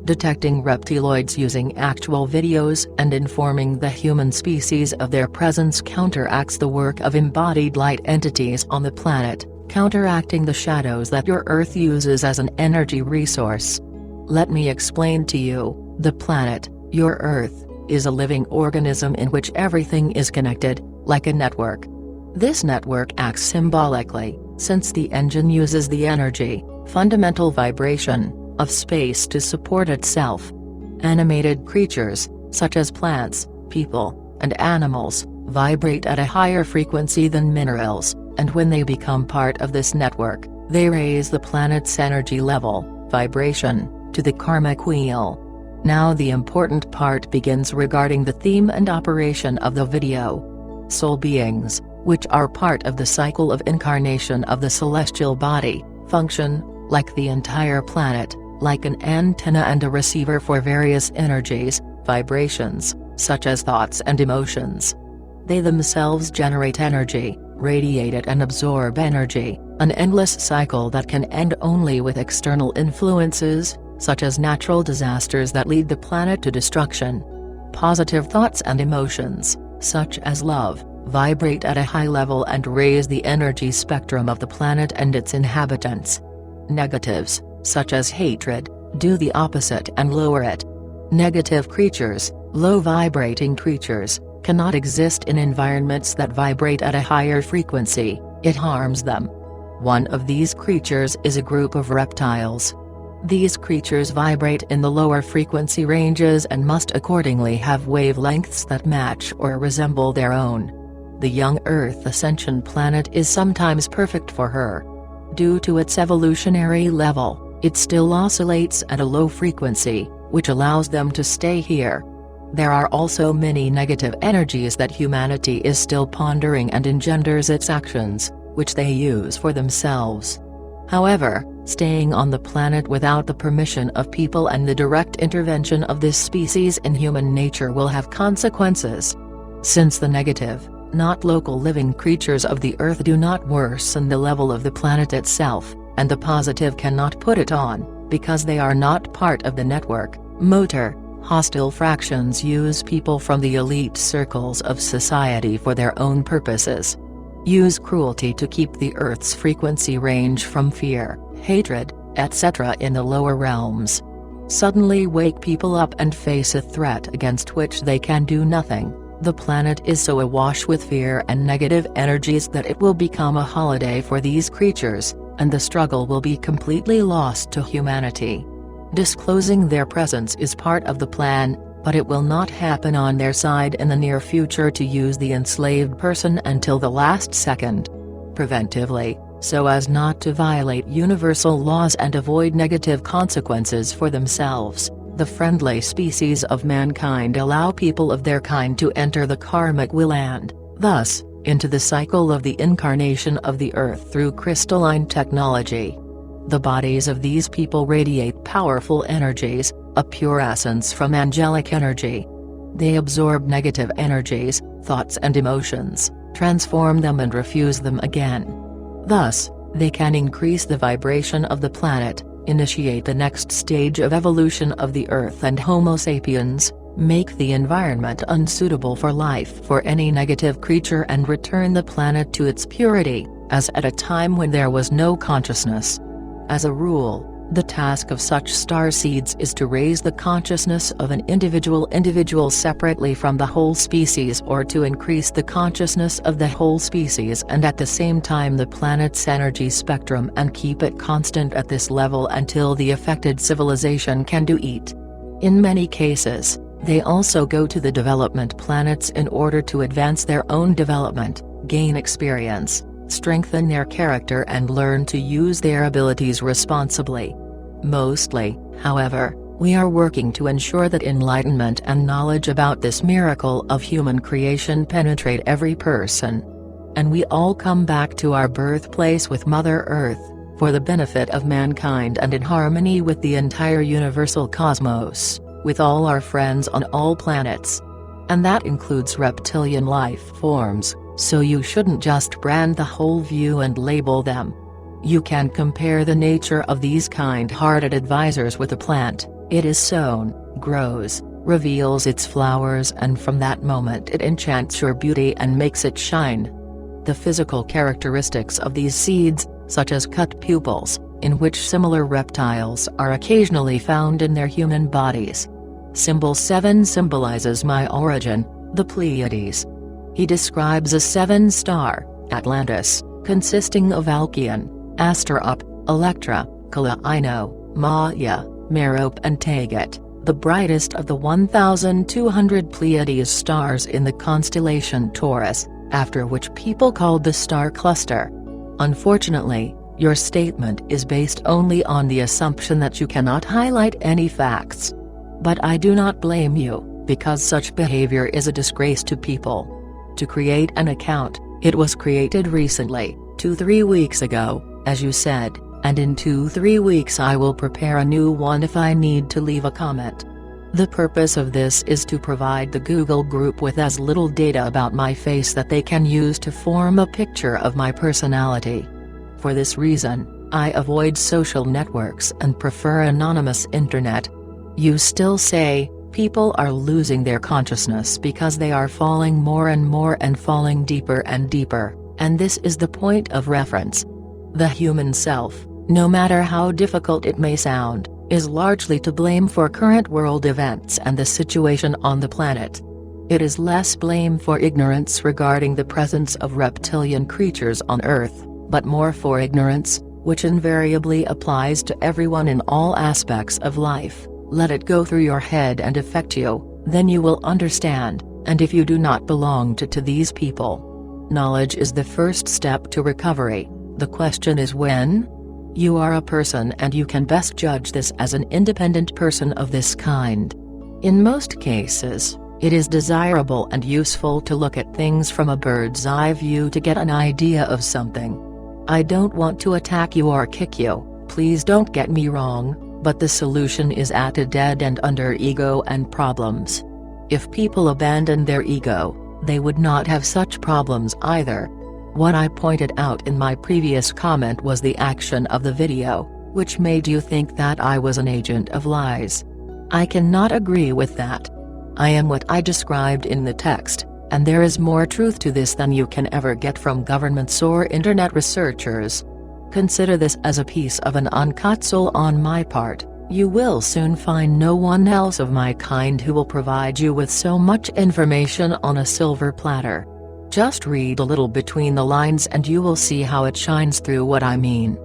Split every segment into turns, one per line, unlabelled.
detecting reptiloids using actual videos and informing the human species of their presence counteracts the work of embodied light entities on the planet, counteracting the shadows that your Earth uses as an energy resource. Let me explain to you, the planet, your Earth, is a living organism in which everything is connected, like a network. This network acts symbolically, since the engine uses the energy, fundamental vibration, of space to support itself. Animated creatures, such as plants, people, and animals, vibrate at a higher frequency than minerals, and when they become part of this network, they raise the planet's energy level, vibration, to the karmic wheel. Now the important part begins regarding the theme and operation of the video. Soul beings, which are part of the cycle of incarnation of the celestial body, function, like the entire planet, like an antenna and a receiver for various energies, vibrations, such as thoughts and emotions. They themselves generate energy, radiate it and absorb energy, an endless cycle that can end only with external influences, such as natural disasters that lead the planet to destruction. Positive thoughts and emotions, such as love, vibrate at a high level and raise the energy spectrum of the planet and its inhabitants. Negatives, such as hatred, do the opposite and lower it. Negative creatures, low-vibrating creatures, cannot exist in environments that vibrate at a higher frequency, it harms them. One of these creatures is a group of reptiles. These creatures vibrate in the lower frequency ranges and must accordingly have wavelengths that match or resemble their own. The young Earth Ascension planet is sometimes perfect for her. Due to its evolutionary level, it still oscillates at a low frequency, which allows them to stay here. There are also many negative energies that humanity is still pondering and engenders its actions, which they use for themselves. However, staying on the planet without the permission of people and the direct intervention of this species in human nature will have consequences. Since the negative, not local living creatures of the Earth do not worsen the level of the planet itself, and the positive cannot put it on, because they are not part of the network, motor, hostile fractions use people from the elite circles of society for their own purposes. Use cruelty to keep the Earth's frequency range from fear, hatred, etc. in the lower realms. Suddenly wake people up and face a threat against which they can do nothing. The planet is so awash with fear and negative energies that it will become a holiday for these creatures, and the struggle will be completely lost to humanity. Disclosing their presence is part of the plan, but it will not happen on their side in the near future to use the enslaved person until the last second. Preventively, so as not to violate universal laws and avoid negative consequences for themselves, the friendly species of mankind allow people of their kind to enter the karmic wheel and, thus, into the cycle of the incarnation of the Earth through crystalline technology. The bodies of these people radiate powerful energies, a pure essence from angelic energy. They absorb negative energies, thoughts and emotions, transform them and refuse them again. Thus, they can increase the vibration of the planet, initiate the next stage of evolution of the Earth and Homo sapiens, make the environment unsuitable for life for any negative creature and return the planet to its purity, as at a time when there was no consciousness. As a rule, the task of such starseeds is to raise the consciousness of an individual separately from the whole species or to increase the consciousness of the whole species and at the same time the planet's energy spectrum and keep it constant at this level until the affected civilization can do it. In many cases, they also go to the development planets in order to advance their own development, gain experience, strengthen their character and learn to use their abilities responsibly. Mostly, however, we are working to ensure that enlightenment and knowledge about this miracle of human creation penetrate every person. And we all come back to our birthplace with Mother Earth, for the benefit of mankind and in harmony with the entire universal cosmos, with all our friends on all planets. And that includes reptilian life forms. So you shouldn't just brand the whole view and label them. You can compare the nature of these kind-hearted advisors with a plant, It is sown, grows, reveals its flowers, and from that moment it enchants your beauty and makes it shine. The physical characteristics of these seeds, such as cut pupils, in which similar reptiles are occasionally found in their human bodies. Symbol 7 symbolizes my origin, the Pleiades. He describes a 7-star, Atlantis, consisting of Alcyon, Asterope, Electra, Kala Ino, Maya, Merope and Taygete, the brightest of the 1,200 Pleiades stars in the constellation Taurus, after which people called the star cluster. Unfortunately, your statement is based only on the assumption that you cannot highlight any facts. But I do not blame you, because such behavior is a disgrace to people. To create an account, it was created recently, 2-3 weeks ago, as you said, and in 2-3 weeks I will prepare a new one if I need to leave a comment. The purpose of this is to provide the Google group with as little data about my face that they can use to form a picture of my personality. For this reason, I avoid social networks and prefer anonymous internet. You still say, people are losing their consciousness because they are falling more and more and falling deeper and deeper, and this is the point of reference. The human self, no matter how difficult it may sound, is largely to blame for current world events and the situation on the planet. It is less blame for ignorance regarding the presence of reptilian creatures on Earth, but more for ignorance, which invariably applies to everyone in all aspects of life. Let it go through your head and affect you, then you will understand, and if you do not belong to these people. Knowledge is the first step to recovery. The question is when? You are a person and you can best judge this as an independent person of this kind. In most cases, it is desirable and useful to look at things from a bird's eye view to get an idea of something. I don't want to attack you or kick you, please don't get me wrong, but the solution is at a dead end under ego and problems. If people abandoned their ego, they would not have such problems either. What I pointed out in my previous comment was the action of the video, which made you think that I was an agent of lies. I cannot agree with that. I am what I described in the text, and there is more truth to this than you can ever get from governments or internet researchers. Consider this as a piece of an uncut soul on my part. You will soon find no one else of my kind who will provide you with so much information on a silver platter. Just read a little between the lines and you will see how it shines through what I mean.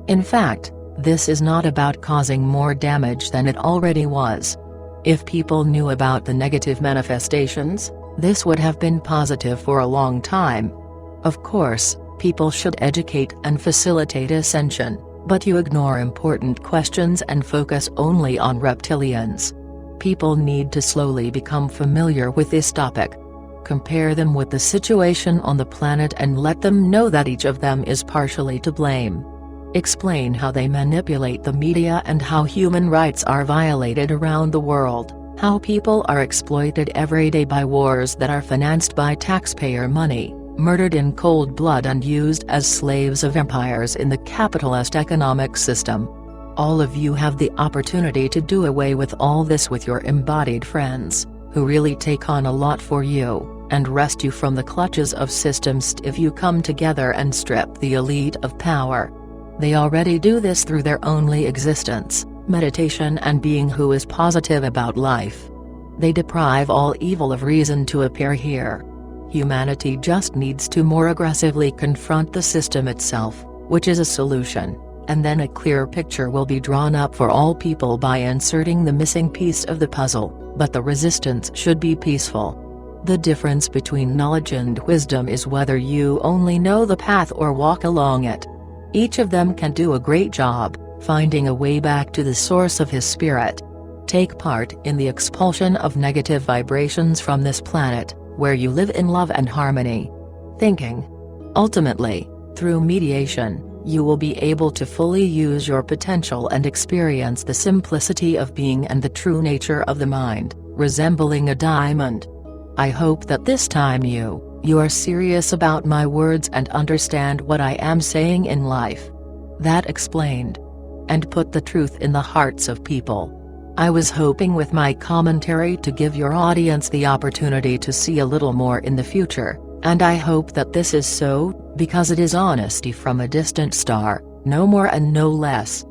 In fact, this is not about causing more damage than it already was. If people knew about the negative manifestations, this would have been positive for a long time. Of course, people should educate and facilitate ascension, but you ignore important questions and focus only on reptilians. People need to slowly become familiar with this topic. Compare them with the situation on the planet and let them know that each of them is partially to blame. Explain how they manipulate the media and how human rights are violated around the world, how people are exploited every day by wars that are financed by taxpayer money, murdered in cold blood and used as slaves of empires in the capitalist economic system. All of you have the opportunity to do away with all this with your embodied friends, who really take on a lot for you, and wrest you from the clutches of systems if you come together and strip the elite of power. They already do this through their only existence, meditation and being who is positive about life. They deprive all evil of reason to appear here. Humanity just needs to more aggressively confront the system itself, which is a solution, and then a clear picture will be drawn up for all people by inserting the missing piece of the puzzle, but the resistance should be peaceful. The difference between knowledge and wisdom is whether you only know the path or walk along it. Each of them can do a great job, finding a way back to the source of his spirit. Take part in the expulsion of negative vibrations from this planet, where you live in love and harmony. Thinking. Ultimately, through mediation, you will be able to fully use your potential and experience the simplicity of being and the true nature of the mind, resembling a diamond. I hope that this time you are serious about my words and understand what I am saying in life. That explained. And put the truth in the hearts of people. I was hoping with my commentary to give your audience the opportunity to see a little more in the future, and I hope that this is so, because it is honesty from a distant star, no more and no less.